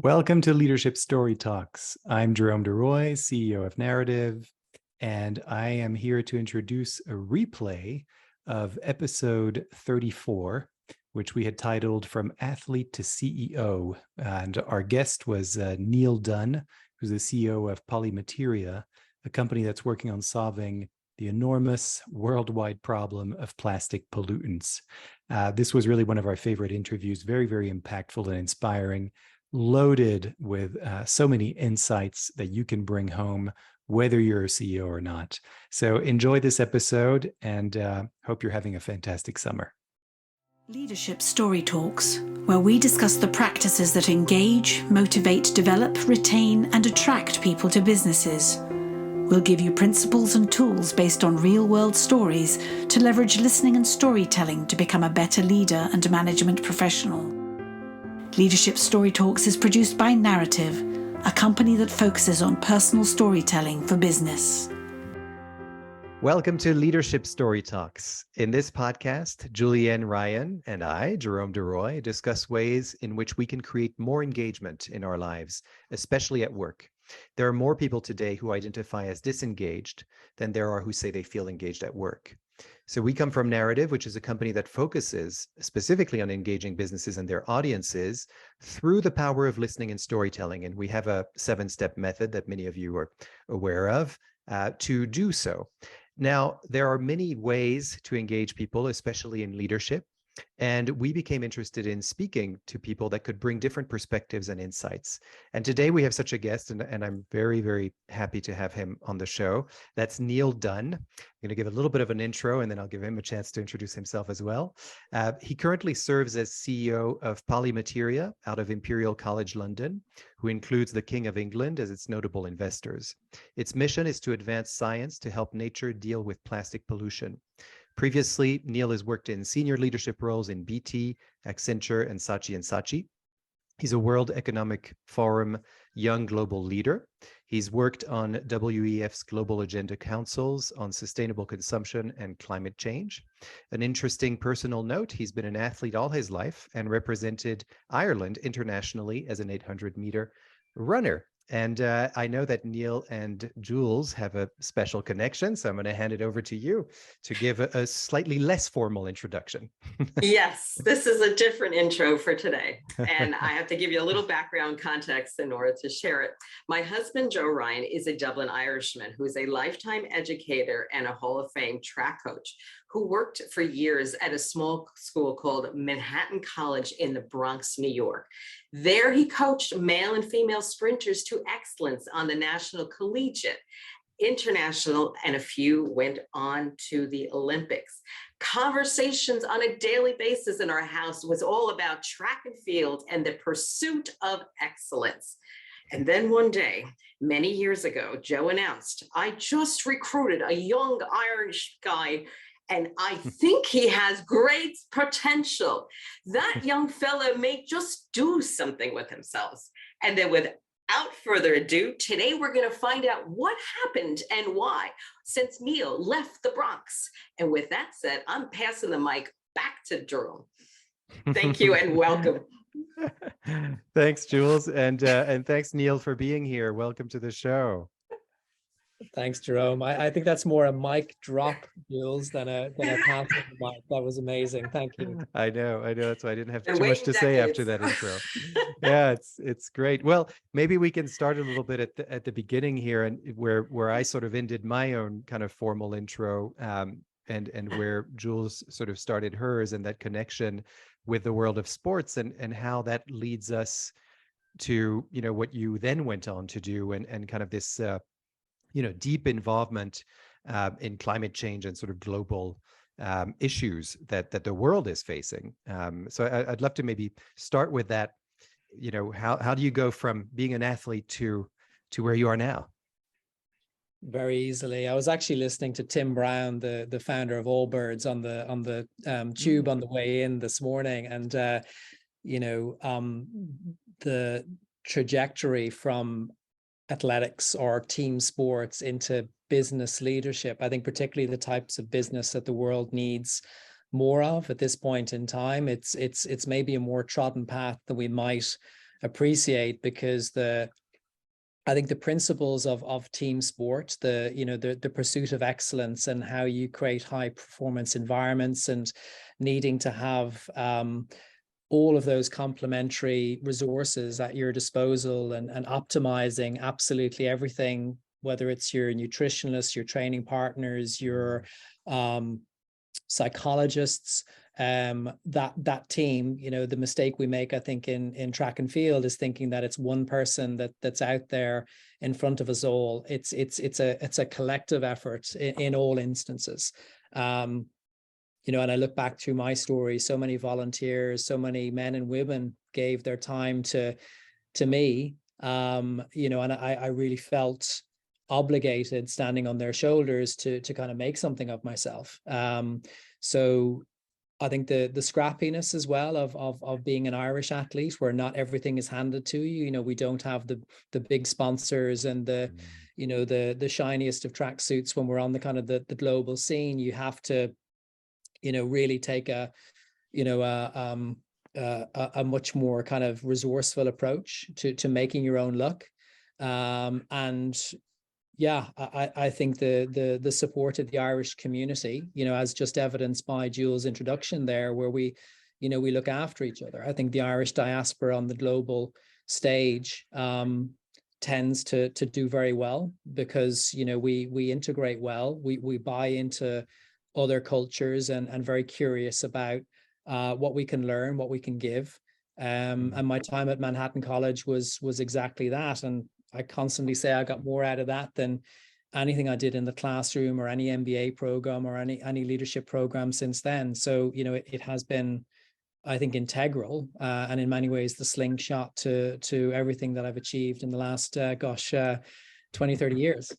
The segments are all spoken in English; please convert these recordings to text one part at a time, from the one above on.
Welcome to Leadership Story Talks. I'm Jerome DeRoy, CEO of Narrative, and I am here to introduce a replay of episode 34, which we had titled From Athlete to CEO. And our guest was Niall Dunne, who's the CEO of Polymateria, a company that's working on solving the enormous worldwide problem of plastic pollutants. This was really one of our favorite interviews, very, very impactful and inspiring, loaded with so many insights that you can bring home, whether you're a CEO or not. So enjoy this episode and hope you're having a fantastic summer. Leadership Story Talks, where we discuss the practices that engage, motivate, develop, retain, and attract people to businesses. We'll give you principles and tools based on real-world stories to leverage listening and storytelling to become a better leader and management professional. Leadership Story Talks is produced by Narrative, a company that focuses on personal storytelling for business. Welcome to Leadership Story Talks. In this podcast, Julienne Ryan and I, Jerome DeRoy, discuss ways in which we can create more engagement in our lives, especially at work. There are more people today who identify as disengaged than there are who say they feel engaged at work. So we come from Narrative, which is a company that focuses specifically on engaging businesses and their audiences through the power of listening and storytelling. And we have a 7-step method that many of you are aware of to do so. Now, there are many ways to engage people, especially in leadership. And we became interested in speaking to people that could bring different perspectives and insights. And today we have such a guest, and I'm very, very happy to have him on the show. That's Niall Dunne. I'm going to give a little bit of an intro, and then I'll give him a chance to introduce himself as well. He currently serves as CEO of Polymateria out of Imperial College London, who includes the King of England as its notable investors. Its mission is to advance science to help nature deal with plastic pollution. Previously, Niall has worked in senior leadership roles in BT, Accenture, and Saatchi Saatchi. He's a World Economic Forum Young Global Leader. He's worked on WEF's Global Agenda Councils on sustainable consumption and climate change. An interesting personal note, he's been an athlete all his life and represented Ireland internationally as an 800-meter runner. And I know that Niall and Jules have a special connection, so I'm going to hand it over to you to give a slightly less formal introduction. Yes, this is a different intro for today, and I have to give you a little background context in order to share it. My husband, Joe Ryan, is a Dublin Irishman who is a lifetime educator and a Hall of Fame track coach who worked for years at a small school called Manhattan College in the Bronx, New York. There he coached male and female sprinters to excellence on the national, collegiate, international, and a few went on to the Olympics. Conversations on a daily basis in our house was all about track and field and the pursuit of excellence. And then one day, many years ago, Joe announced, "I just recruited a young Irish guy and I think he has great potential. That young fella may just do something with himself." And then without further ado, today we're going to find out what happened and why since Niall left the Bronx. And with that said, I'm passing the mic back to Jerome. Thank you and welcome. Thanks, Jules, and thanks, Niall, for being here. Welcome to the show. Thanks, Jerome. I think that's more a mic drop, Jules, than a pass of the mic. That was amazing. Thank you. I know. That's why I didn't have too much to say after that intro. Yeah, it's great. Well, maybe we can start a little bit at the beginning here, and where I sort of ended my own kind of formal intro, and where Jules sort of started hers, and that connection with the world of sports, and how that leads us to what you then went on to do, and kind of this deep involvement in climate change and sort of global issues that the world is facing. So I'd love to maybe start with that. How do you go from being an athlete to where you are now? Very easily. I was actually listening to Tim Brown, the founder of Allbirds, on the tube on the way in this morning, and the trajectory from athletics or team sports into business leadership. I think particularly the types of business that the world needs more of at this point in time. It's maybe a more trodden path than we might appreciate, because I think the principles of team sport, the pursuit of excellence and how you create high performance environments, and needing to have all of those complementary resources at your disposal, and optimizing absolutely everything, whether it's your nutritionists, your training partners, your psychologists, that team. The mistake we make, I think, in track and field, is thinking that it's one person that's out there in front of us all. It's a collective effort in all instances. And I look back through my story, so many volunteers, so many men and women gave their time to me, and I really felt obligated, standing on their shoulders, to kind of make something of myself. So I think the scrappiness as well of being an Irish athlete, where not everything is handed to you. We don't have the big sponsors and the shiniest of tracksuits when we're on the kind of the global scene. You have to really take a much more kind of resourceful approach to making your own luck. And yeah, I think the support of the Irish community, as just evidenced by Jules' introduction there, where we look after each other. I think the Irish diaspora on the global stage tends to do very well, because we integrate well, we buy into other cultures, and very curious about what we can learn, what we can give. And my time at Manhattan College was exactly that. And I constantly say I got more out of that than anything I did in the classroom, or any MBA program, or any leadership program since then. So, it has been, I think, integral, and in many ways the slingshot to everything that I've achieved in the last, 20, 30 years.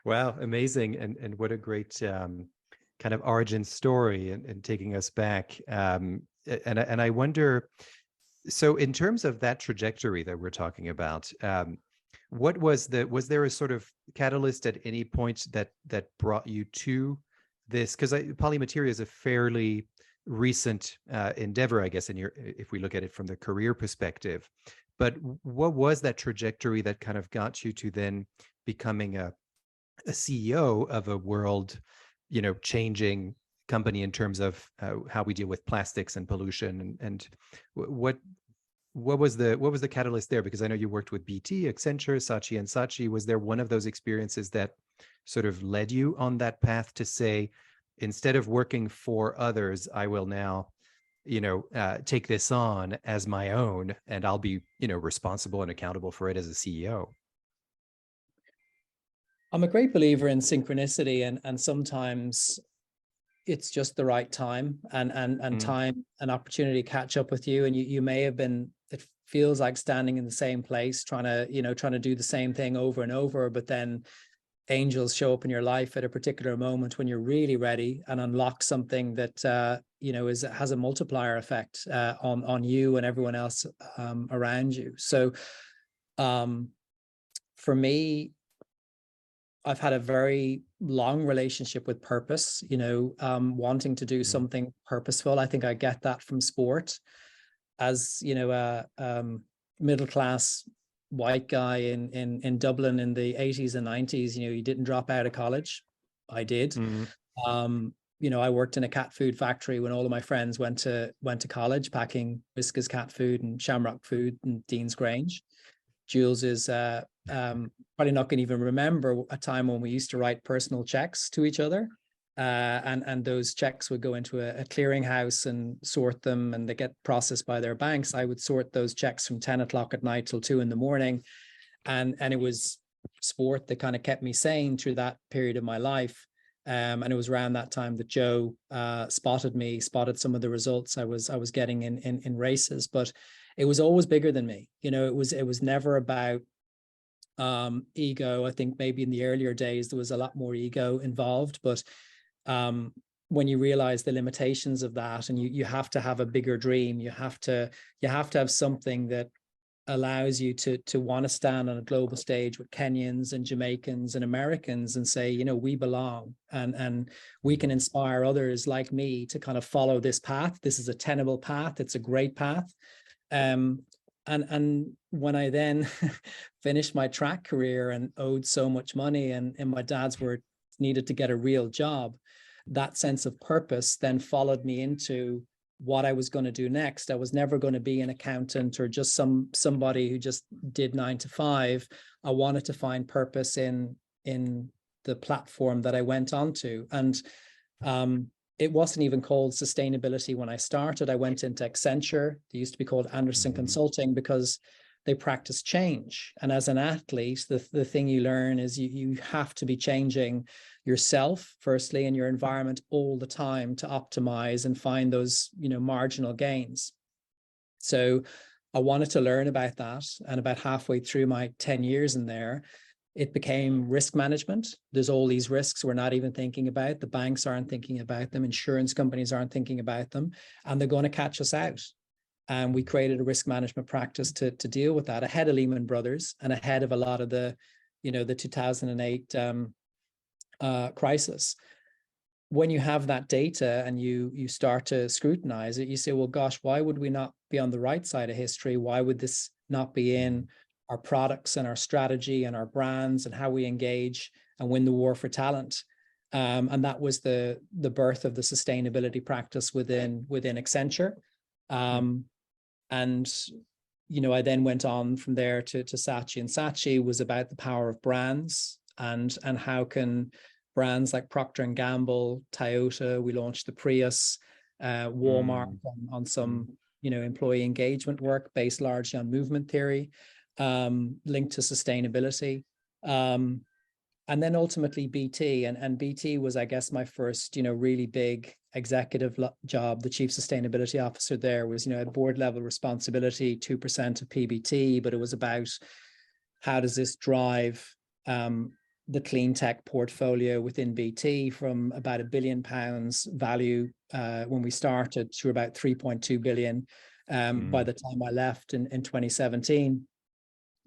Wow, amazing. And what a great kind of origin story, and taking us back. And I wonder, so in terms of that trajectory that we're talking about, what was there a sort of catalyst at any point that brought you to this? Because Polymateria is a fairly recent endeavor, I guess, if we look at it from the career perspective. But what was that trajectory that kind of got you to then becoming a CEO of a world, changing company in terms of how we deal with plastics and pollution, and what was the catalyst there? Because I know you worked with BT, Accenture, Saatchi and Saatchi. Was there one of those experiences that sort of led you on that path to say, instead of working for others, I will now take this on as my own, and I'll be responsible and accountable for it as a CEO? I'm a great believer in synchronicity, and sometimes it's just the right time and time and opportunity to catch up with you. And you may have been, it feels like standing in the same place, trying to do the same thing over and over, but then angels show up in your life at a particular moment when you're really ready, and unlock something that has a multiplier effect on you and everyone else around you. So for me, I've had a very long relationship with purpose, wanting to do something purposeful. I think I get that from sport. As middle-class white guy in Dublin in the 80s and 90s, you didn't drop out of college. I did. I worked in a cat food factory when all of my friends went to college, packing Whiskas cat food and Shamrock food and Dean's Grange. Jules is probably not going to even remember a time when we used to write personal checks to each other. And those checks would go into a clearinghouse and sort them, and they get processed by their banks. I would sort those checks from 10 o'clock at night till 2 a.m. And it was sport that kind of kept me sane through that period of my life. And it was around that time that Joe spotted some of the results I was getting in races, but it was always bigger than me. It was never about ego. I think maybe in the earlier days there was a lot more ego involved, but when you realize the limitations of that, and you have to have a bigger dream, you have to have something that allows you to want to stand on a global stage with Kenyans and Jamaicans and Americans and say, we belong, and we can inspire others like me to kind of follow this path. This is a tenable path. It's a great path. And when I then finished my track career and owed so much money, and my dad's were needed to get a real job, that sense of purpose then followed me into what I was going to do next. I was never going to be an accountant or just somebody who just did 9 to 5. I wanted to find purpose in the platform that I went onto. And it wasn't even called sustainability when I started. I went into Accenture. They used to be called Anderson Consulting, because they practice change. And as an athlete, the thing you learn is you have to be changing yourself, firstly, and your environment all the time to optimize and find those, marginal gains. So I wanted to learn about that. And about halfway through my 10 years in there, it became risk management. There's all these risks we're not even thinking about. The banks aren't thinking about them. Insurance companies aren't thinking about them, and they're going to catch us out. And we created a risk management practice to deal with that, ahead of Lehman Brothers and ahead of a lot of the 2008 crisis. When you have that data and you start to scrutinize it, you say, well, gosh, why would we not be on the right side of history? Why would this not be in our products and our strategy and our brands and how we engage and win the war for talent? And that was the birth of the sustainability practice within Accenture. And I then went on from there to Saatchi and Saatchi, was about the power of brands and how can brands like Procter & Gamble, Toyota, we launched the Prius, Walmart on some employee engagement work based largely on movement theory, linked to sustainability. And then ultimately BT, and BT was, I guess, my first, really big executive job. The chief sustainability officer there was, at board level responsibility, 2% of PBT, but it was about how does this drive the clean tech portfolio within BT from about £1 billion value when we started to about 3.2 billion by the time I left in 2017.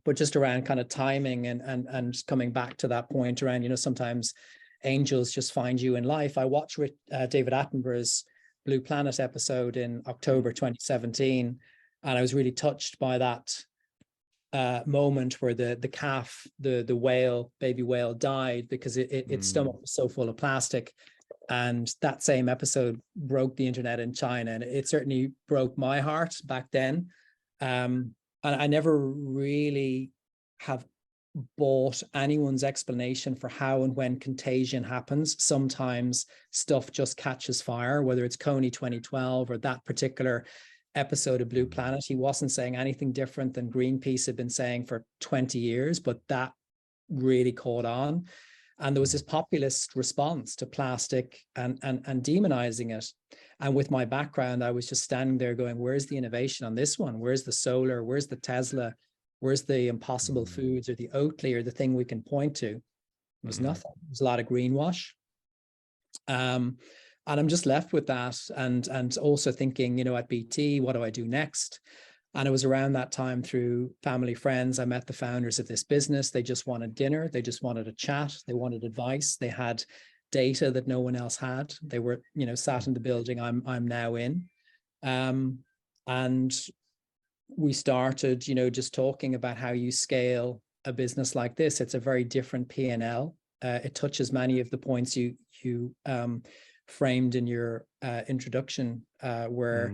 But just around kind of timing and coming back to that point around, sometimes angels just find you in life. I watched David Attenborough's Blue Planet episode in October 2017, and I was really touched by that moment where the calf, the whale, baby whale, died because its stomach was so full of plastic. And that same episode broke the internet in China, and it certainly broke my heart back then. And I never really have bought anyone's explanation for how and when contagion happens. Sometimes stuff just catches fire, whether it's Coney 2012 or that particular episode of Blue Planet. He wasn't saying anything different than Greenpeace had been saying for 20 years, but that really caught on. And there was this populist response to plastic and demonizing it. And with my background, I was just standing there going, where's the innovation on this one? Where's the solar? Where's the Tesla? Where's the Impossible Foods or the Oatly or the thing we can point to? There was nothing. There was a lot of greenwash. And I'm just left with that. And also thinking, at BT, what do I do next? And it was around that time, through family friends, I met the founders of this business. They just wanted dinner. They just wanted a chat. They wanted advice. They had data that no one else had. They were, sat in the building I'm now in. And we started, just talking about how you scale a business like this. It's a very different P&L. It touches many of the points you framed in your introduction, where,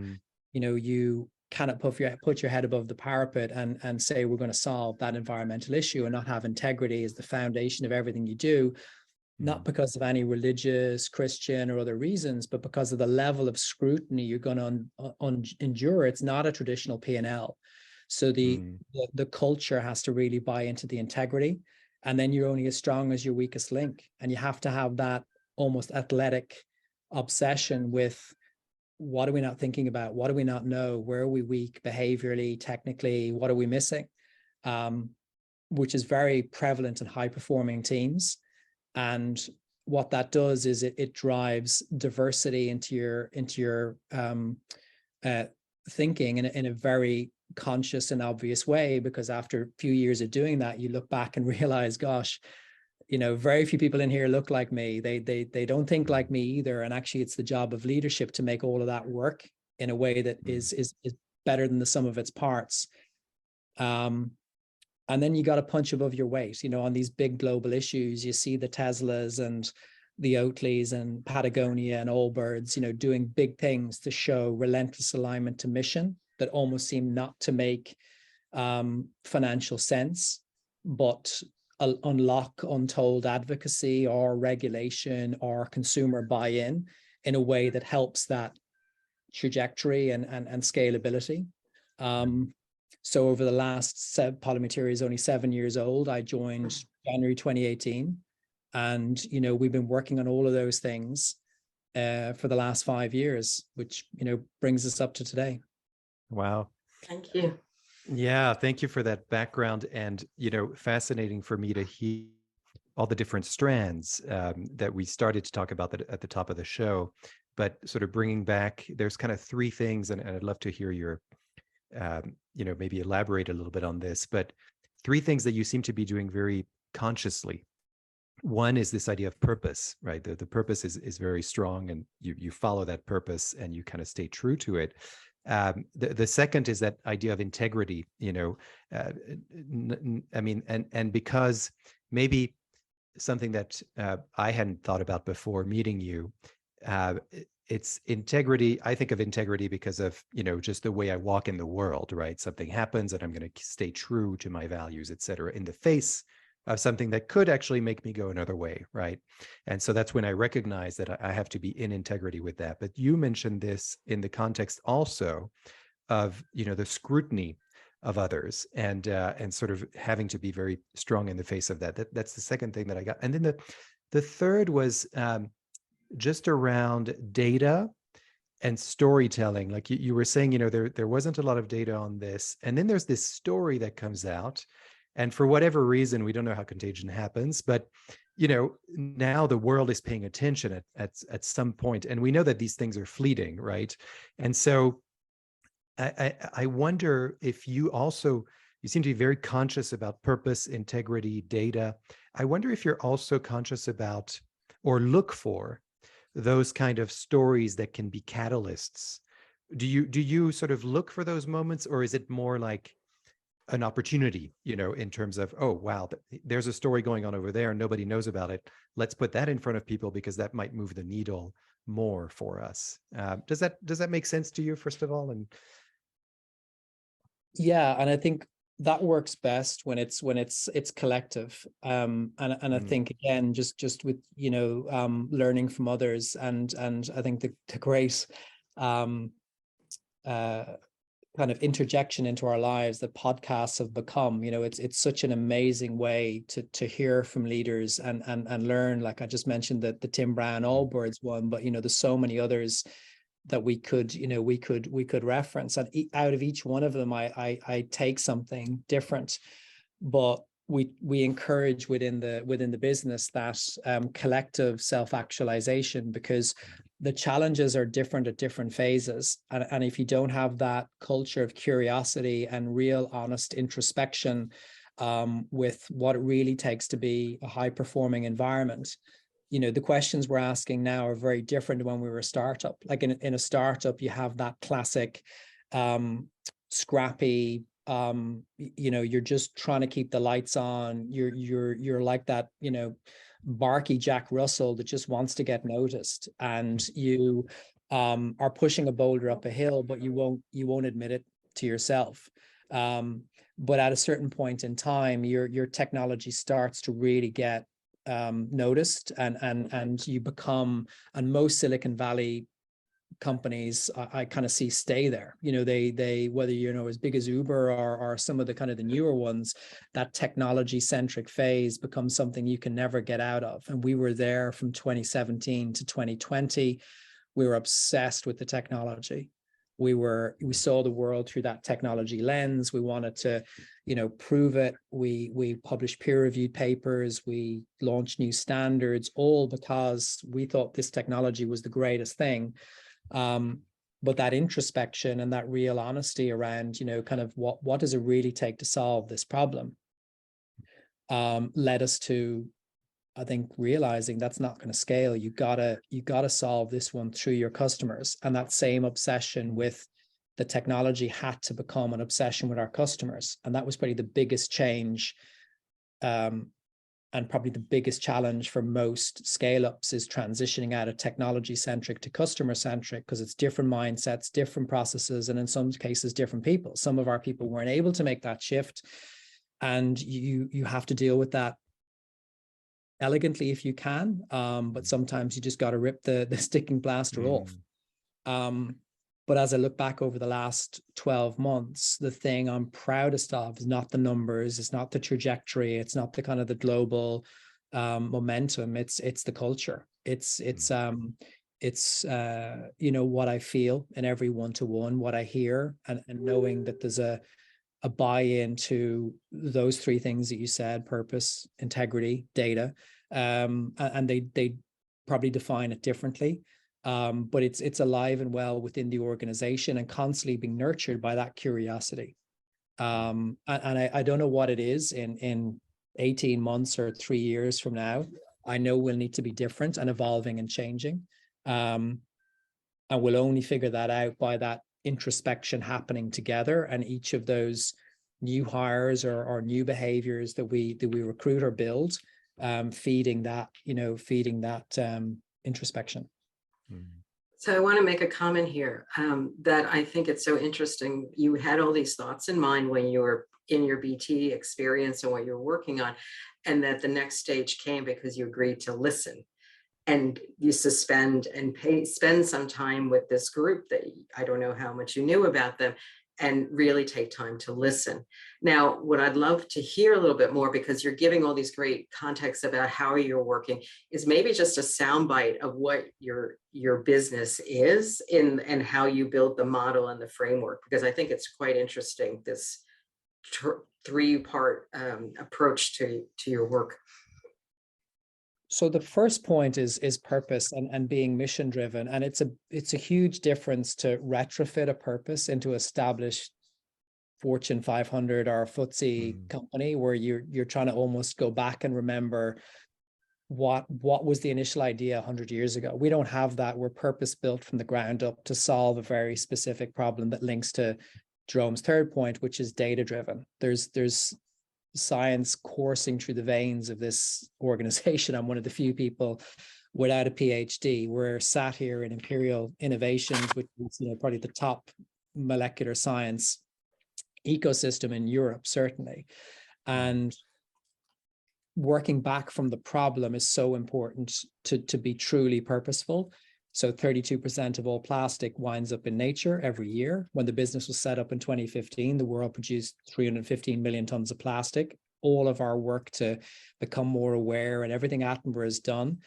you cannot put your head above the parapet and say we're going to solve that environmental issue and not have integrity as the foundation of everything you do, not because of any religious, Christian or other reasons, but because of the level of scrutiny you're going to endure. It's not a traditional P&L. So the culture has to really buy into the integrity, and then you're only as strong as your weakest link. And you have to have that almost athletic obsession with, what are we not thinking about? What do we not know? Where are we weak behaviorally, technically? What are we missing? Which is very prevalent in high performing teams. And what that does is it drives diversity into your thinking in a very conscious and obvious way, because after a few years of doing that, you look back and realize, gosh, very few people in here look like me. They don't think like me either. And actually, it's the job of leadership to make all of that work in a way that is better than the sum of its parts. And then you got to punch above your weight, you know, on these big global issues. You see the Teslas and the Oatleys and Patagonia and Allbirds, you know, doing big things to show relentless alignment to mission that almost seem not to make financial sense, but unlock untold advocacy or regulation or consumer buy-in in a way that helps that trajectory and scalability. So over the last, Polymateria is only 7 years old. I joined January 2018. And, you know, we've been working on all of those things for the last 5 years, which, you know, brings us up to today. Wow. Thank you. Yeah, thank you for that background. And, you know, fascinating for me to hear all the different strands that we started to talk about at the top of the show, but sort of bringing back, there's kind of three things, and I'd love to hear your, you know, maybe elaborate a little bit on this, but three things that you seem to be doing very consciously. One is this idea of purpose, right? The purpose is very strong, and you follow that purpose and you kind of stay true to it. The second is that idea of integrity, you know, I mean, and because maybe something that I hadn't thought about before meeting you, it's integrity. I think of integrity because of, you know, just the way I walk in the world, right? Something happens and I'm going to stay true to my values, et cetera, in the face of something that could actually make me go another way, right? And so that's when I recognize that I have to be in integrity with that. But you mentioned this in the context also of, you know, the scrutiny of others and sort of having to be very strong in the face of that. That's the second thing that I got. And then the third was just around data and storytelling. Like you were saying, you know, there wasn't a lot of data on this. And then there's this story that comes out. And for whatever reason, we don't know how contagion happens, but, you know, now the world is paying attention at some point, and we know that these things are fleeting, right? And so I wonder if you seem to be very conscious about purpose, integrity, data. I wonder if you're also conscious about or look for those kind of stories that can be catalysts. Do you sort of look for those moments, or is it more like an opportunity, you know, in terms of, oh, wow, there's a story going on over there and nobody knows about it. Let's put that in front of people because that might move the needle more for us. Does that make sense to you, first of all? And yeah, and I think that works best when it's collective. And I think, again, just with, you know, learning from others, and I think the great kind of interjection into our lives that podcasts have become, you know, it's such an amazing way to hear from leaders and learn. Like I just mentioned that the Tim Brown Allbirds one, but, you know, there's so many others that we could, you know, we could reference, and out of each one of them I take something different. But we encourage within the business that collective self-actualization, because the challenges are different at different phases. And if you don't have that culture of curiosity and real honest introspection with what it really takes to be a high performing environment, you know, the questions we're asking now are very different when we were a startup. Like in a startup, you have that classic scrappy, you know, you're just trying to keep the lights on. You're like that, you know, barky Jack Russell that just wants to get noticed, and you are pushing a boulder up a hill, but you won't admit it to yourself. But at a certain point in time, your technology starts to really get noticed, and you become, and most Silicon Valley companies I kind of see stay there. You know, they whether, you know, as big as Uber or some of the kind of the newer ones, that technology centric phase becomes something you can never get out of. And we were there from 2017 to 2020. We were obsessed with the technology. We saw the world through that technology lens. We wanted to, you know, prove it. We published peer-reviewed papers. We launched new standards, all because we thought this technology was the greatest thing. But that introspection and that real honesty around, you know, kind of what does it really take to solve this problem, led us to, I think, realizing that's not going to scale. You gotta solve this one through your customers. And that same obsession with the technology had to become an obsession with our customers. And that was probably the biggest change, and probably the biggest challenge for most scale-ups, is transitioning out of technology-centric to customer-centric, because it's different mindsets, different processes, and in some cases, different people. Some of our people weren't able to make that shift, and you have to deal with that elegantly if you can, but sometimes you just got to rip the sticking plaster off. But as I look back over the last 12 months, the thing I'm proudest of is not the numbers, it's not the trajectory, it's not the kind of the global momentum, it's the culture. It's you know, what I feel in every one-to-one, what I hear, and knowing that there's a buy-in to those three things that you said: purpose, integrity, data, and they probably define it differently. But it's alive and well within the organization and constantly being nurtured by that curiosity. And I don't know what it is in 18 months or 3 years from now. I know we'll need to be different and evolving and changing. And we'll only figure that out by that introspection happening together, and each of those new hires or new behaviors that we recruit or build, feeding that introspection. So I want to make a comment here, that I think it's so interesting. You had all these thoughts in mind when you were in your BT experience and what you're working on, and that the next stage came because you agreed to listen, and you suspend and spend some time with this group that I don't know how much you knew about them, and really take time to listen. Now, what I'd love to hear a little bit more, because you're giving all these great contexts about how you're working, is maybe just a soundbite of what your business is and how you build the model and the framework, because I think it's quite interesting, this three-part approach to your work. So the first point is purpose and being mission driven. And it's a huge difference to retrofit a purpose into established Fortune 500 or FTSE company, where you're trying to almost go back and remember what was the initial idea 100 years ago. We don't have that. We're purpose built from the ground up to solve a very specific problem that links to Jerome's third point, which is data driven. There's science coursing through the veins of this organization. I'm one of the few people without a PhD. We're sat here in Imperial Innovations, which is probably the top molecular science ecosystem in Europe, certainly. And working back from the problem is so important to be truly purposeful. So 32% of all plastic winds up in nature every year. When the business was set up in 2015, the world produced 315 million tons of plastic. All of our work to become more aware and everything Attenborough has done,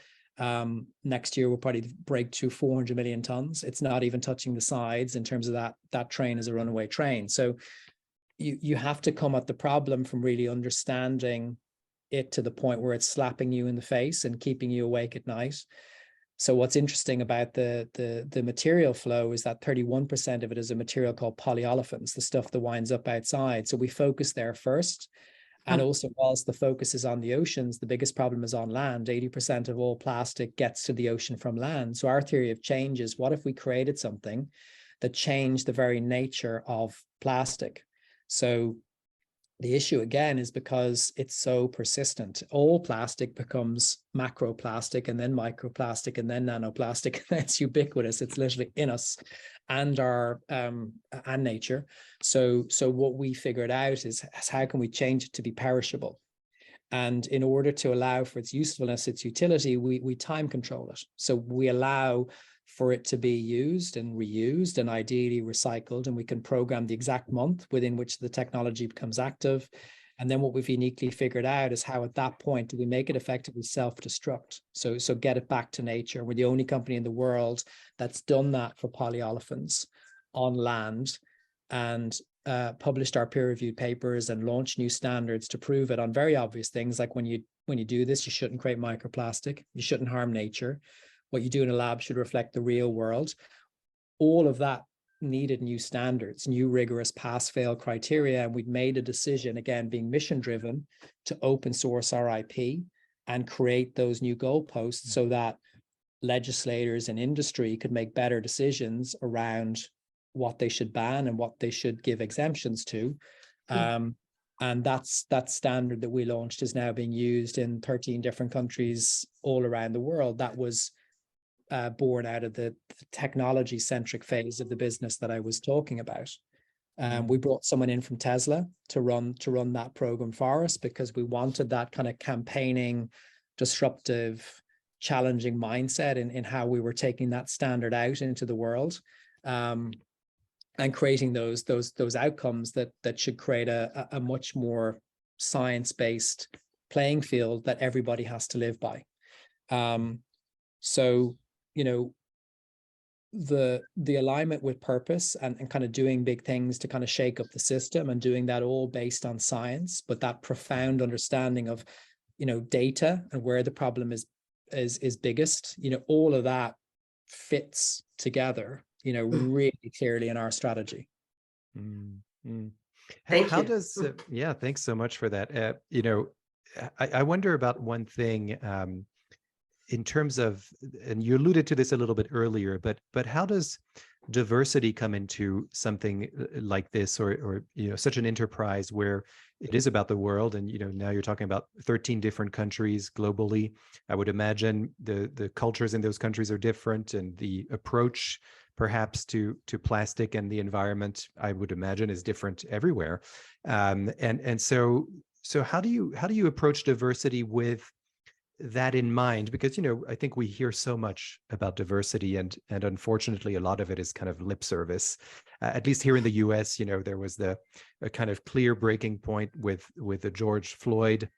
next year we'll probably break through 400 million tons. It's not even touching the sides in terms of that train is a runaway train. So you have to come at the problem from really understanding it to the point where it's slapping you in the face and keeping you awake at night. So what's interesting about the material flow is that 31% of it is a material called polyolefins, the stuff that winds up outside. So we focus there first. And also, whilst the focus is on the oceans, the biggest problem is on land. 80% of all plastic gets to the ocean from land. So our theory of change is, what if we created something that changed the very nature of plastic? So the issue again is because it's so persistent. All plastic becomes macroplastic and then microplastic and then nanoplastic. It's ubiquitous. It's literally in us and our and nature. So what we figured out is how can we change it to be perishable? And in order to allow for its usefulness, its utility, we time control it. So we allow for it to be used and reused and ideally recycled, and we can program the exact month within which the technology becomes active. And then what we've uniquely figured out is how at that point do we make it effectively self-destruct, so get it back to nature. We're the only company in the world that's done that for polyolefins on land, and published our peer-reviewed papers and launched new standards to prove it on very obvious things, like when you do this, you shouldn't create microplastic, you shouldn't harm nature. What you do in a lab should reflect the real world. All of that needed new standards, new rigorous pass-fail criteria. And we'd made a decision, again, being mission-driven, to open source our IP and create those new goalposts so that legislators and industry could make better decisions around what they should ban and what they should give exemptions to. And that standard that we launched is now being used in 13 different countries all around the world. That was born out of the technology-centric phase of the business that I was talking about. We brought someone in from Tesla to run that program for us, because we wanted that kind of campaigning, disruptive, challenging mindset in how we were taking that standard out into the world, and creating those outcomes that should create a much more science-based playing field that everybody has to live by. So, you know, the alignment with purpose and kind of doing big things to kind of shake up the system, and doing that all based on science, but that profound understanding of, you know, data and where the problem is biggest, you know, all of that fits together, you know, really clearly in our strategy. Thank How you. does yeah, thanks so much for that. You know, I wonder about one thing, in terms of, and you alluded to this a little bit earlier, but how does diversity come into something like this, or you know, such an enterprise where it is about the world, and you know, now you're talking about 13 different countries globally. I would imagine the cultures in those countries are different, and the approach perhaps to plastic and the environment, I would imagine, is different everywhere. And so how do you approach diversity with that in mind? Because, you know, I think we hear so much about diversity, and unfortunately a lot of it is kind of lip service. At least here in the US, you know, there was a kind of clear breaking point with the George Floyd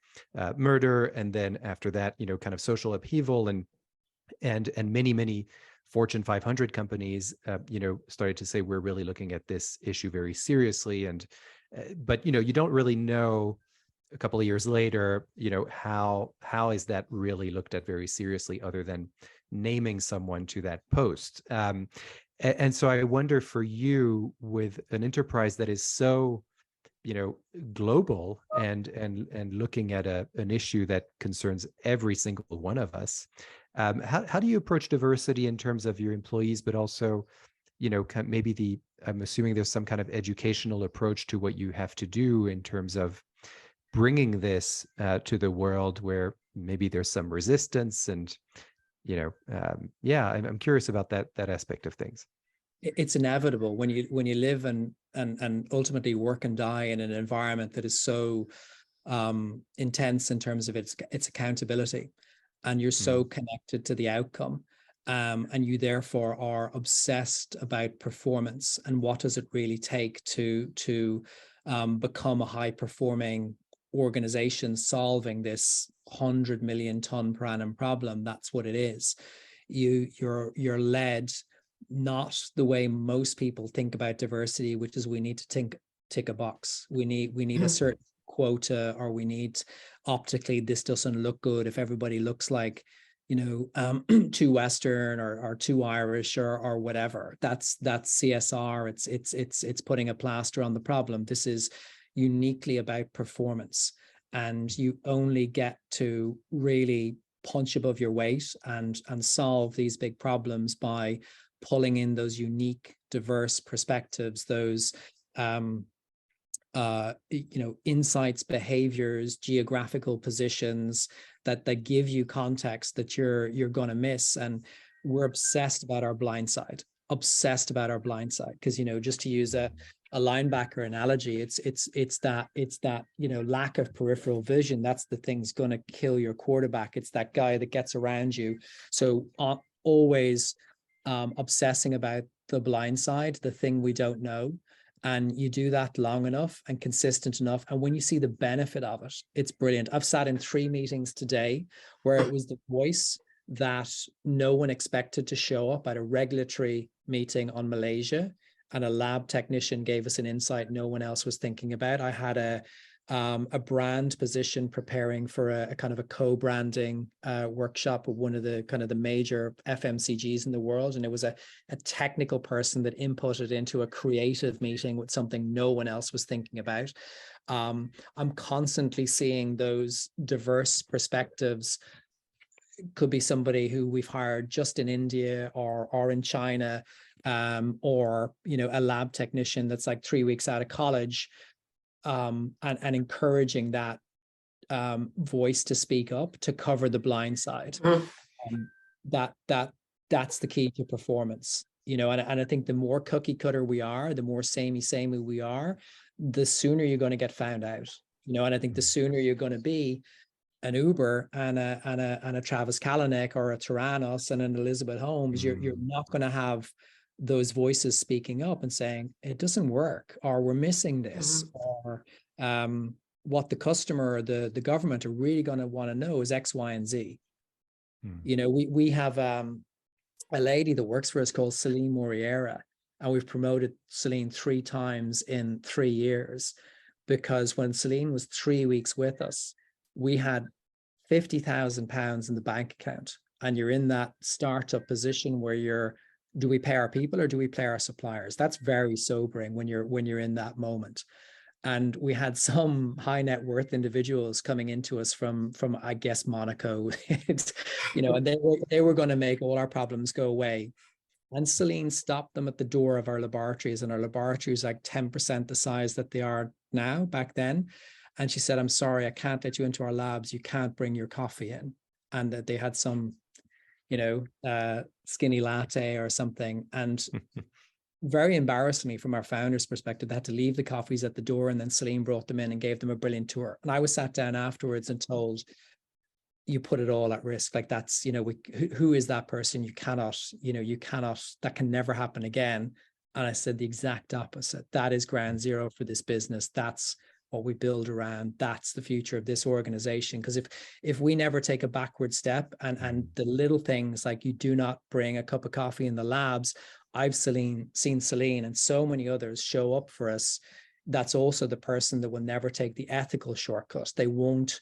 murder, and then after that, you know, kind of social upheaval, and many Fortune 500 companies, you know, started to say, we're really looking at this issue very seriously. And but, you know, you don't really know a couple of years later, you know, how is that really looked at very seriously, other than naming someone to that post. And so I wonder, for you, with an enterprise that is so, you know, global, and looking at an issue that concerns every single one of us, how do you approach diversity in terms of your employees, but also, you know, maybe I'm assuming there's some kind of educational approach to what you have to do in terms of bringing this to the world, where maybe there's some resistance, and you know, yeah, I'm curious about that aspect of things. It's inevitable when you live and ultimately work and die in an environment that is so intense in terms of its accountability, and you're so connected to the outcome, and you therefore are obsessed about performance and what does it really take to become a high performing organization solving this 100 million ton per annum problem. That's what it is. You're led not the way most people think about diversity, which is we need to tick a box. We need a certain quota, or we need, optically, this doesn't look good if everybody looks like, you know, too Western or too Irish or whatever. That's CSR. It's putting a plaster on the problem. This is uniquely about performance, and you only get to really punch above your weight and solve these big problems by pulling in those unique, diverse perspectives, those you know, insights, behaviors, geographical positions that give you context that you're going to miss. And we're obsessed about our blind side, because, you know, just to use a linebacker analogy, it's that you know, lack of peripheral vision. That's the thing's going to kill your quarterback. It's that guy that gets around you. So always obsessing about the blind side, the thing we don't know. And you do that long enough and consistent enough, and when you see the benefit of it, it's brilliant. I've sat in 3 meetings today where it was the voice that no one expected to show up at a regulatory meeting on Malaysia, and a lab technician gave us an insight no one else was thinking about. I had a brand position preparing for a kind of a co-branding workshop with one of the kind of the major FMCGs in the world, and it was a technical person that inputted into a creative meeting with something no one else was thinking about. I'm constantly seeing those diverse perspectives could be somebody who we've hired just in India or in China, or, you know, a lab technician that's like 3 weeks out of college, and encouraging that voice to speak up, to cover the blind side. That's the key to performance, you know. And I think the more cookie cutter we are, the more samey we are, the sooner you're going to get found out, you know. And I think the sooner you're going to be an Uber and a Travis Kalanick or a Tyrannos and an Elizabeth Holmes, you're not going to have those voices speaking up and saying it doesn't work, or we're missing this, or what the customer or the government are really going to want to know is X, Y, and Z. You know, we have a lady that works for us called Celine Moriera, and we've promoted Celine 3 times in 3 years, because when Celine was 3 weeks with us, we had £50,000 in the bank account, and you're in that startup position where do we pay our people or do we pay our suppliers? That's very sobering when you're in that moment. And we had some high net worth individuals coming into us from I guess Monaco, you know, and they were going to make all our problems go away. And Celine stopped them at the door of our laboratories, and our laboratories like 10% the size that they are now back then. And she said, "I'm sorry, I can't let you into our labs. You can't bring your coffee in." And that they had some, you know, skinny latte or something. And very embarrassingly, from our founder's perspective, they had to leave the coffees at the door, and then Celine brought them in and gave them a brilliant tour. And I was sat down afterwards and told, you put it all at risk. Like, that's, you know, who is that person? You cannot, that can never happen again. And I said the exact opposite. That is ground zero for this business. That's what we build around. That's the future of this organization. Because if we never take a backward step, and the little things like you do not bring a cup of coffee in the labs, I've seen Celine and so many others show up for us. That's also the person that will never take the ethical shortcut. They won't,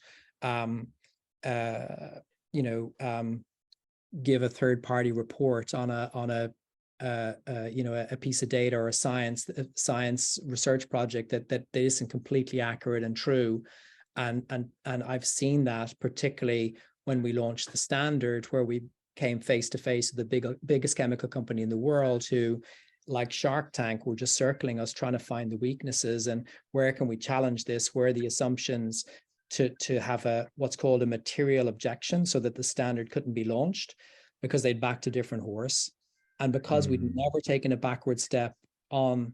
give a third-party report on a piece of data or a science research project that isn't completely accurate and true. And I've seen that particularly when we launched the standard, where we came face to face with the biggest chemical company in the world, who, like Shark Tank, were just circling us, trying to find the weaknesses and where can we challenge this, where are the assumptions, to have what's called a material objection, so that the standard couldn't be launched because they'd backed a different horse. And because we'd never taken a backward step on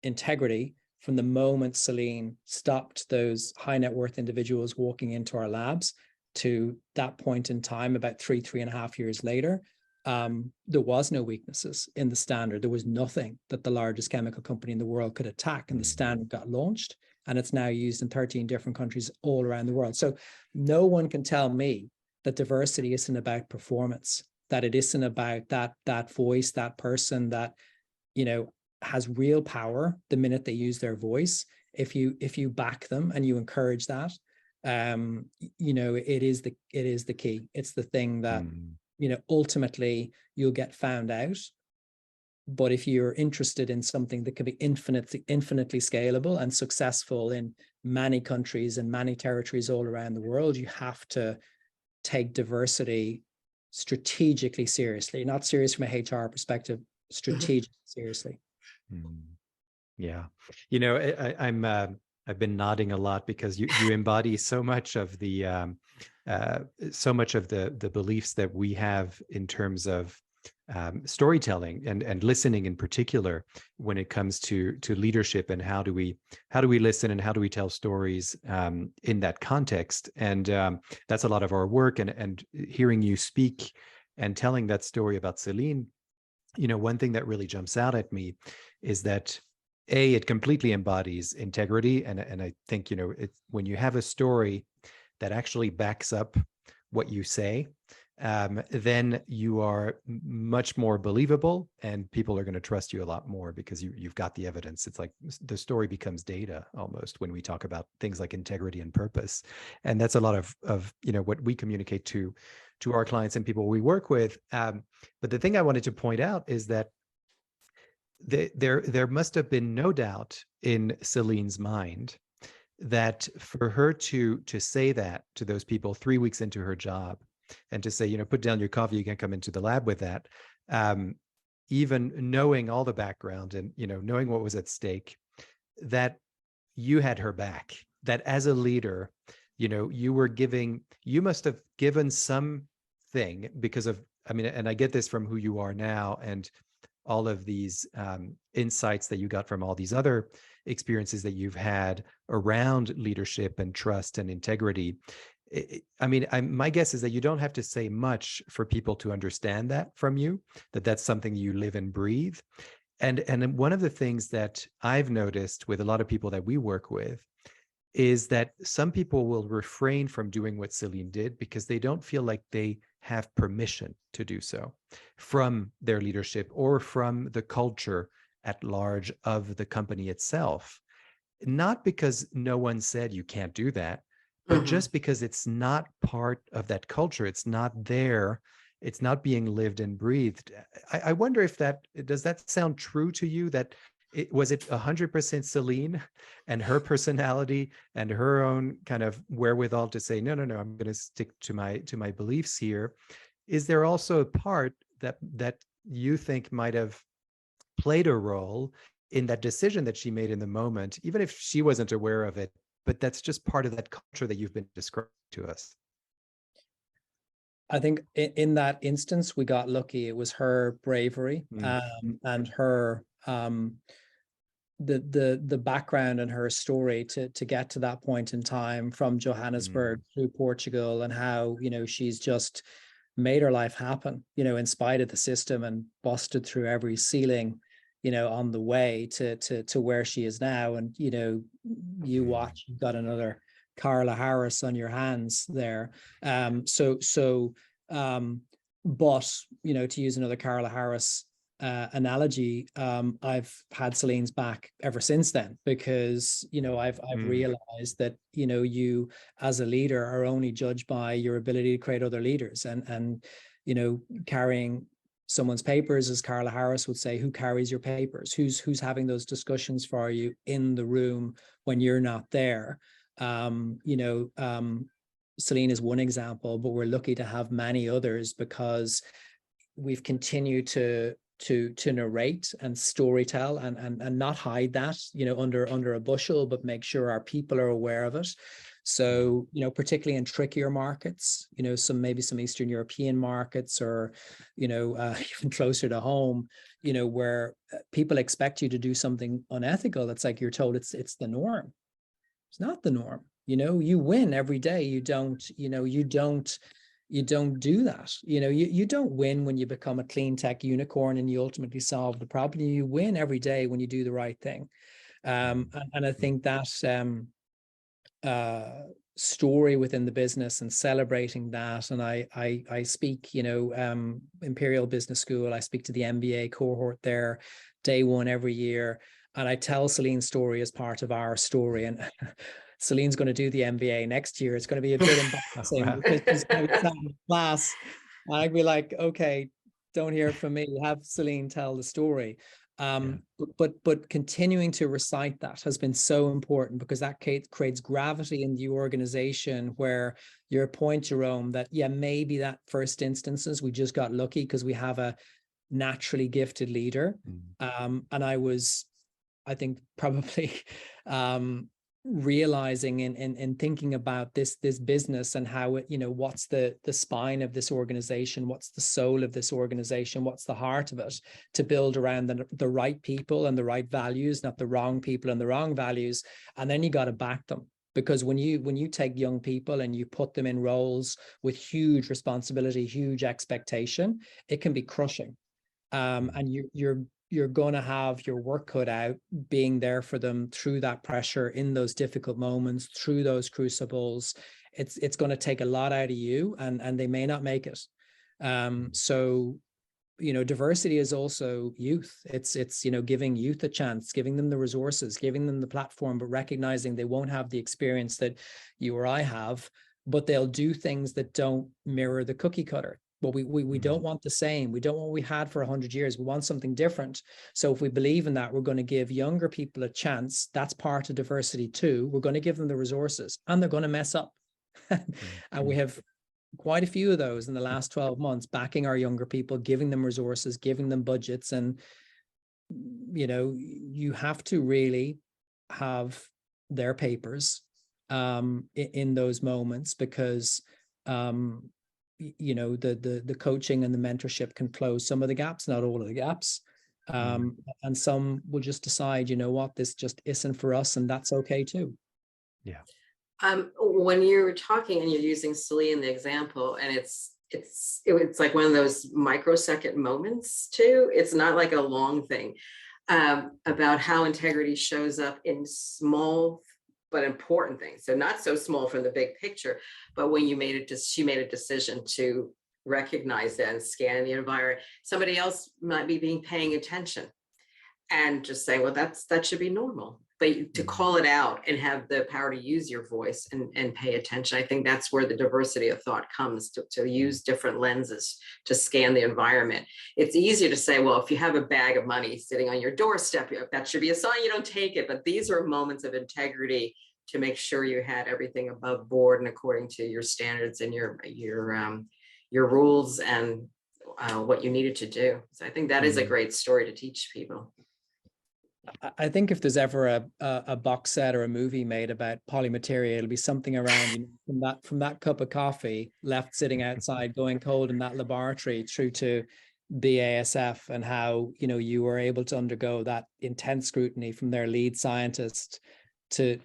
integrity, from the moment Celine stopped those high net worth individuals walking into our labs to that point in time, about 3.5 years later, there was no weaknesses in the standard. There was nothing that the largest chemical company in the world could attack, and the standard got launched, and it's now used in 13 different countries all around the world. So no one can tell me that diversity isn't about performance, that it isn't about that voice, that person that, you know, has real power the minute they use their voice. If you back them and you encourage that, you know, it is the key. It's the thing that, you know, ultimately you'll get found out. But if you're interested in something that can be infinitely scalable and successful in many countries and many territories all around the world, you have to take diversity strategically seriously, not serious from a HR perspective, strategically seriously. Yeah. You know, I've been nodding a lot because you embody so much of the beliefs that we have in terms of storytelling and listening in particular, when it comes to leadership, and how do we listen and how do we tell stories in that context. And that's a lot of our work, and hearing you speak and telling that story about Celine, you know, one thing that really jumps out at me is that it completely embodies integrity. And I think, you know, when you have a story that actually backs up what you say, then you are much more believable, and people are going to trust you a lot more because you've got the evidence. It's like the story becomes data almost when we talk about things like integrity and purpose. And that's a lot of you know, what we communicate to our clients and people we work with. But the thing I wanted to point out is that there must have been no doubt in Celine's mind that for her to say that to those people 3 weeks into her job, and to say, put down your coffee, you can come into the lab with that. Even knowing all the background and, knowing what was at stake, that you had her back, that as a leader, you must have given something because of, and I get this from who you are now and all of these insights that you got from all these other experiences that you've had around leadership and trust and integrity. My guess is that you don't have to say much for people to understand that from you, that's something you live and breathe. And one of the things that I've noticed with a lot of people that we work with is that some people will refrain from doing what Celine did because they don't feel like they have permission to do so from their leadership or from the culture at large of the company itself. Not because no one said you can't do that, but just because it's not part of that culture. It's not there. It's not being lived and breathed. I wonder if does that sound true to you, that was it 100% Celine and her personality and her own kind of wherewithal to say, no, I'm going to stick to my beliefs here? Is there also a part that you think might have played a role in that decision that she made in the moment, even if she wasn't aware of it, but that's just part of that culture that you've been describing to us? I think in that instance, we got lucky. It was her bravery and her the background and her story to get to that point in time, from Johannesburg through Portugal, and how she's just made her life happen in spite of the system, and busted through every ceiling on the way to where she is now. And you watch, you've got another Carla Harris on your hands there. But to use another Carla Harris analogy, I've had Celine's back ever since then, because I've realized that you as a leader are only judged by your ability to create other leaders, and carrying someone's papers, as Carla Harris would say, who carries your papers, who's having those discussions for you in the room when you're not there. Celine is one example, but we're lucky to have many others, because we've continued to narrate and storytell and not hide that under a bushel, but make sure our people are aware of it. So particularly in trickier markets, some Eastern European markets, or even closer to home, where people expect you to do something unethical. It's like you're told it's the norm. It's not the norm. You win every day. You don't do that. You don't win when you become a clean tech unicorn and you ultimately solve the problem. You win every day when you do the right thing. And I think that story within the business and celebrating that. And I speak, Imperial Business School, I speak to the MBA cohort there, day one every year. And I tell Celine's story as part of our story. And Celine's going to do the MBA next year. It's going to be a bit embarrassing because she's going to be sat in class. And I'd be like, okay, don't hear it from me. Have Celine tell the story. But continuing to recite that has been so important, because that creates gravity in the organization, where your point, Jerome, that maybe that first instances, we just got lucky because we have a naturally gifted leader. And I think probably realizing and thinking about this business and how it, what's the spine of this organization, what's the soul of this organization, what's the heart of it, to build around the right people and the right values, not the wrong people and the wrong values. And then you got to back them, because when you take young people and you put them in roles with huge responsibility, huge expectation, it can be crushing. And you're going to have your work cut out being there for them through that pressure, in those difficult moments, through those crucibles. It's going to take a lot out of you, and they may not make it. So diversity is also youth. It's giving youth a chance, giving them the resources, giving them the platform, but recognizing they won't have the experience that you or I have, but they'll do things that don't mirror the cookie cutter. But we don't want the same. We don't want what we had for 100 years. We want something different. So if we believe in that, we're going to give younger people a chance. That's part of diversity too. We're going to give them the resources, and they're going to mess up. And we have quite a few of those in the last 12 months, backing our younger people, giving them resources, giving them budgets. And, you know, you have to really have their papers in those moments, because you know, the coaching and the mentorship can close some of the gaps, not all of the gaps. And some will just decide, you know what, this just isn't for us, and that's okay too. Yeah. When you're talking and you're using Celie in the example, and it's like one of those microsecond moments too. It's not like a long thing, about how integrity shows up in small but important things. So not so small from the big picture, but when she made a decision to recognize that and scan the environment. Somebody else might be paying attention and just say, well, that should be normal. But to call it out and have the power to use your voice and pay attention, I think that's where the diversity of thought comes, to use different lenses to scan the environment. It's easier to say, well, if you have a bag of money sitting on your doorstep, that should be a sign you don't take it. But these are moments of integrity to make sure you had everything above board and according to your standards and your rules and what you needed to do. So I think that is a great story to teach people. I think if there's ever a box set or a movie made about Polymateria, it'll be something around, you know, from that cup of coffee left sitting outside going cold in that laboratory through to BASF, and how, you know, you were able to undergo that intense scrutiny from their lead scientist to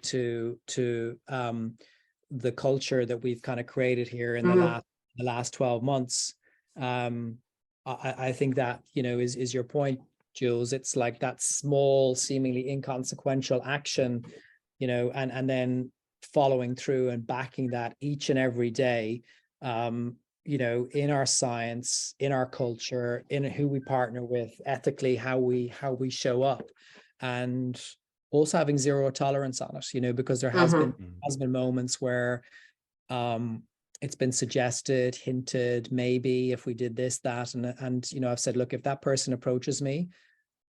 the culture that we've kind of created here in the last 12 months. I think that, you know, is your point, Jules. It's like that small, seemingly inconsequential action, you know, and then following through and backing that each and every day, you know, in our science, in our culture, in who we partner with, ethically, how we show up, and also having zero tolerance on it, you know, because there has been moments where it's been suggested, hinted, maybe if we did this, that, and you know, I've said, look, if that person approaches me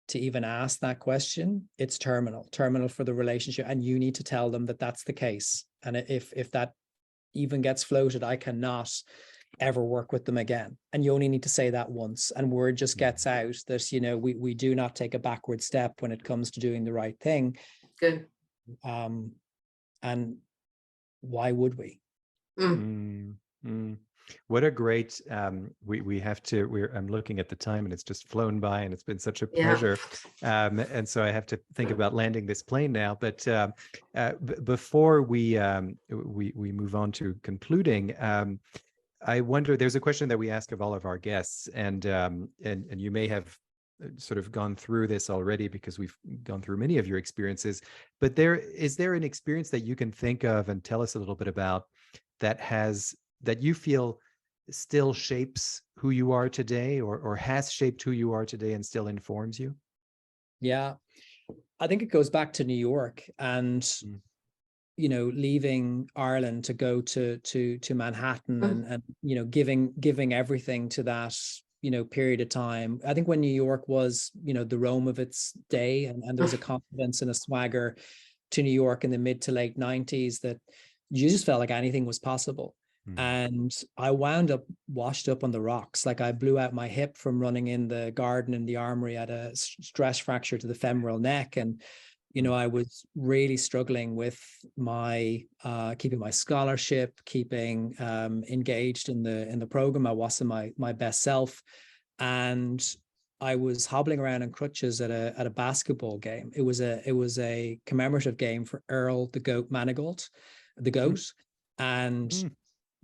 to even ask that question, it's terminal for the relationship, and you need to tell them that that's the case. And if that even gets floated, I cannot ever work with them again. And you only need to say that once, and word just gets out that, you know, we do not take a backward step when it comes to doing the right thing. Good. And why would we? What a great we have to, I'm looking at the time and it's just flown by, and it's been such a pleasure. And so I have to think about landing this plane now, but before we move on to concluding, I wonder, there's a question that we ask of all of our guests, and you may have sort of gone through this already because we've gone through many of your experiences, but is there an experience that you can think of and tell us a little bit about that you feel still shapes who you are today, or has shaped who you are today and still informs you? Yeah, I think it goes back to New York, and you know, leaving Ireland to go to Manhattan, and you know, giving everything to that, you know, period of time. I think when New York was, you know, the Rome of its day, and there was a confidence and a swagger to New York in the mid to late 90s that you just felt like anything was possible. And I wound up washed up on the rocks. Like, I blew out my hip from running in the garden in the armory, at a stress fracture to the femoral neck. And, you know, I was really struggling with my keeping my scholarship, keeping engaged in the program. I wasn't my best self. And I was hobbling around in crutches at a basketball game. It was a commemorative game for Earl the Goat Manigault, the goat. And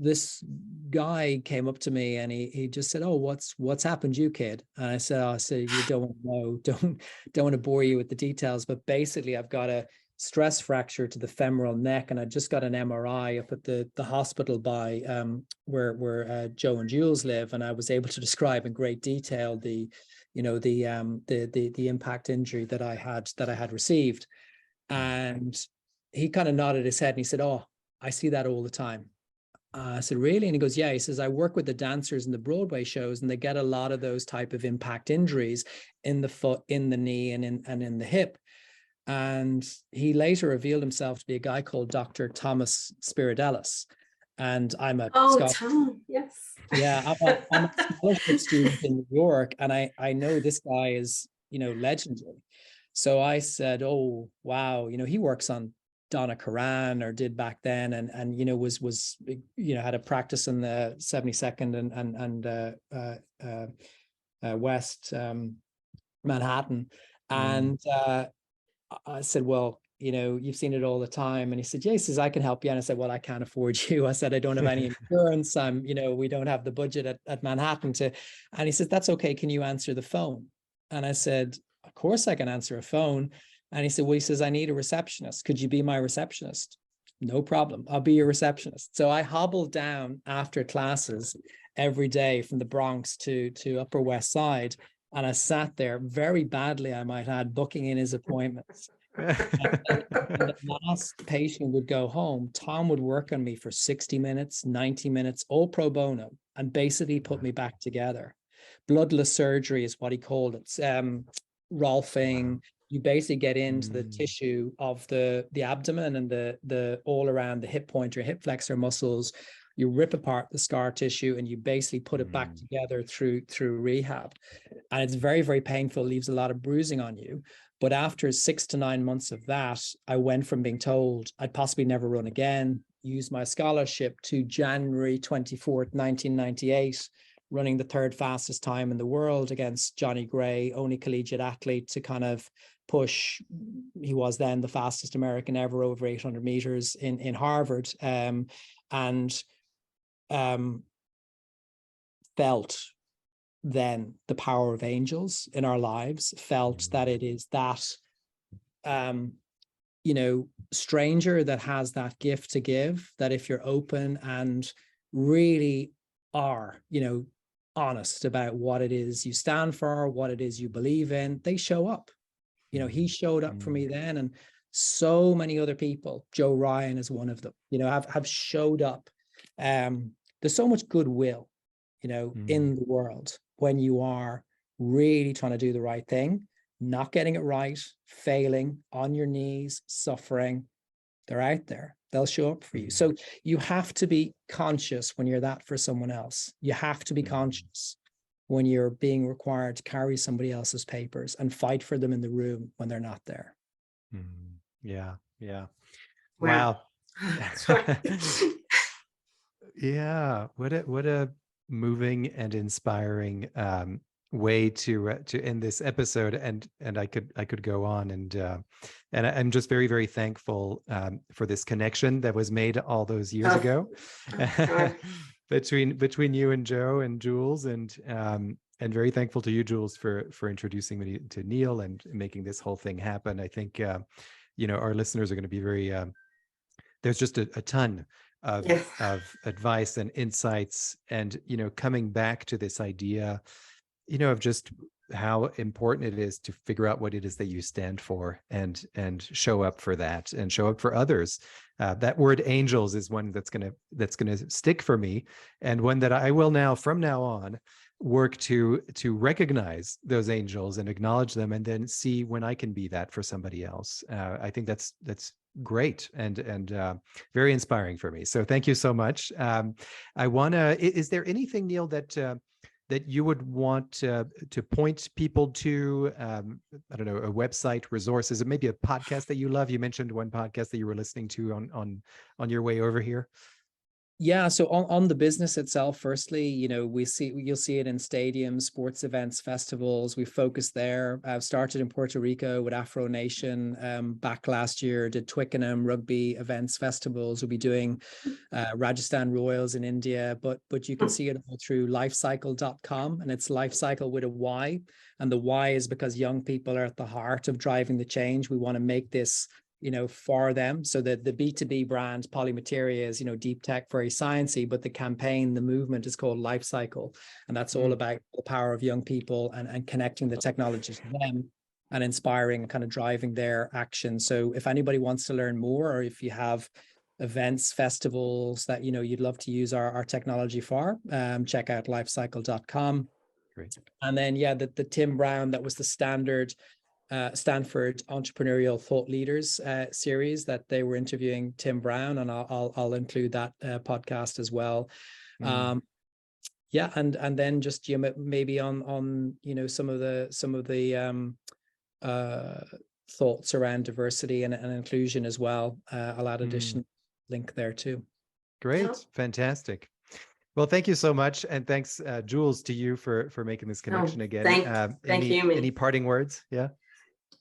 this guy came up to me and he just said, "Oh, what's happened to you, kid?" And I said, "You don't want to know, don't want to bore you with the details, but basically I've got a stress fracture to the femoral neck, and I just got an MRI up at the hospital by where Joe and Jules live, and I was able to describe in great detail the impact injury that I had received." And he kind of nodded his head and he said, "Oh, I see that all the time." I said, "Really?" And he goes, "Yeah." He says, "I work with the dancers in the Broadway shows, and they get a lot of those type of impact injuries in the foot, in the knee, and in the hip." And he later revealed himself to be a guy called Dr. Thomas Spiridelis. And I'm a Tom, yes. Yeah, I'm a scholarship student in New York, and I know this guy is, legendary. So I said, oh, wow, he works on Donna Karan, or did back then, and was had a practice in the 72nd and West Manhattan. And I said, well, you've seen it all the time. And he said, yeah. He says, I can help you. And I said, well, I can't afford you. I said, I don't have any insurance. We don't have the budget at Manhattan to. And he said, that's okay. Can you answer the phone? And I said, of course I can answer a phone. And he said, well, he says, I need a receptionist. Could you be my receptionist? No problem. I'll be your receptionist. So I hobbled down after classes every day from the Bronx to Upper West Side. And I sat there very badly, I might add, booking in his appointments. And the last patient would go home. Tom would work on me for 60 minutes, 90 minutes, all pro bono, and basically put me back together. Bloodless surgery is what he called it. Rolfing. Wow. You basically get into the tissue of the abdomen and the all around the hip pointer, hip flexor muscles. You rip apart the scar tissue and you basically put it back together through rehab. And it's very, very painful, leaves a lot of bruising on you. But after 6 to 9 months of that, I went from being told I'd possibly never run again, used my scholarship, to January 24th, 1998, running the 3rd fastest time in the world against Johnny Gray, only collegiate athlete to kind of push. He was then the fastest American ever over 800 meters in Harvard. Felt then the power of angels in our lives, felt that it is that stranger that has that gift to give, that if you're open and really are honest about what it is you stand for, what it is you believe in, they show up. He showed up for me then, and so many other people. Joe Ryan is one of them, have showed up. There's so much goodwill, in the world when you are really trying to do the right thing, not getting it right, failing, on your knees, suffering. They're out there. They'll show up for you. So you have to be conscious when you're that for someone else. You have to be conscious when you're being required to carry somebody else's papers and fight for them in the room when they're not there. Yeah. Wow. Yeah. What a moving and inspiring way to end this episode, and I could go on, and I'm just very, very thankful for this connection that was made all those years ago between you and Joe and Jules, and very thankful to you, Jules, for introducing me to Neil and making this whole thing happen. I think our listeners are going to be very there's just a ton of advice and insights, and coming back to this idea of just how important it is to figure out what it is that you stand for, and show up for that, and show up for others. That word angels is one that's gonna stick for me, and one that I will now, from now on, work to recognize those angels and acknowledge them, and then see when I can be that for somebody else. I think that's great and very inspiring for me. So thank you so much. Is there anything, Neil, that you would want to point people to? I don't know, a website, resources, maybe a podcast that you love. You mentioned one podcast that you were listening to on your way over here. Yeah, so on the business itself, firstly, you'll see it in stadiums, sports events, festivals. We focus there. I've started in Puerto Rico with Afro Nation back last year, did Twickenham rugby events, festivals. We'll be doing Rajasthan Royals in India, but you can see it all through lifecycle.com, and it's lifecycle with a Y. And the why is because young people are at the heart of driving the change. We want to make this for them. So that the B2B brand Polymateria is, deep tech, very sciencey, but the campaign, the movement is called Life Cycle. And that's all about the power of young people and connecting the technology to them and inspiring and kind of driving their action. So if anybody wants to learn more, or if you have events, festivals that, you'd love to use our technology for, check out lifecycle.com. Great. And then, the Tim Brown, that was the standard Stanford Entrepreneurial Thought Leaders series that they were interviewing Tim Brown, and I'll include that podcast as well. Yeah, and then just maybe on some of the thoughts around diversity and inclusion as well. I'll add additional link there too. Great, fantastic. Well, thank you so much, and thanks, Jules, to you for making this connection again. Thank you. Any parting words? Yeah.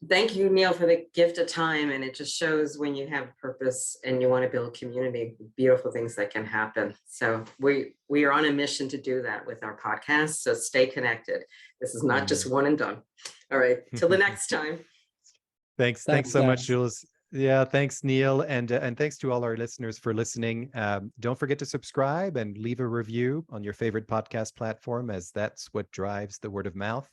Thank you, Neil, for the gift of time. And it just shows when you have purpose and you want to build community, beautiful things that can happen. So we are on a mission to do that with our podcast. So stay connected. This is not just one and done. All right. Till the next time. Thanks so much, Jules. Yeah, thanks, Neil. And thanks to all our listeners for listening. Don't forget to subscribe and leave a review on your favorite podcast platform, as that's what drives the word of mouth.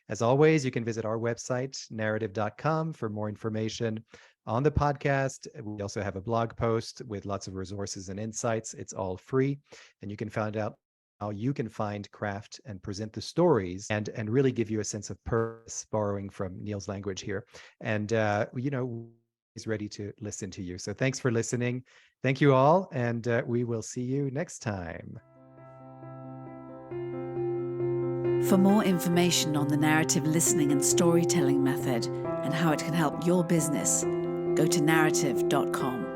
As always, you can visit our website, narrative.com, for more information on the podcast. We also have a blog post with lots of resources and insights. It's all free, and you can find out how you can find, craft, and present the stories and really give you a sense of purpose, borrowing from Neil's language here. And, he's ready to listen to you. So thanks for listening. Thank you all, and we will see you next time. For more information on the narrative listening and storytelling method and how it can help your business, go to narrative.com.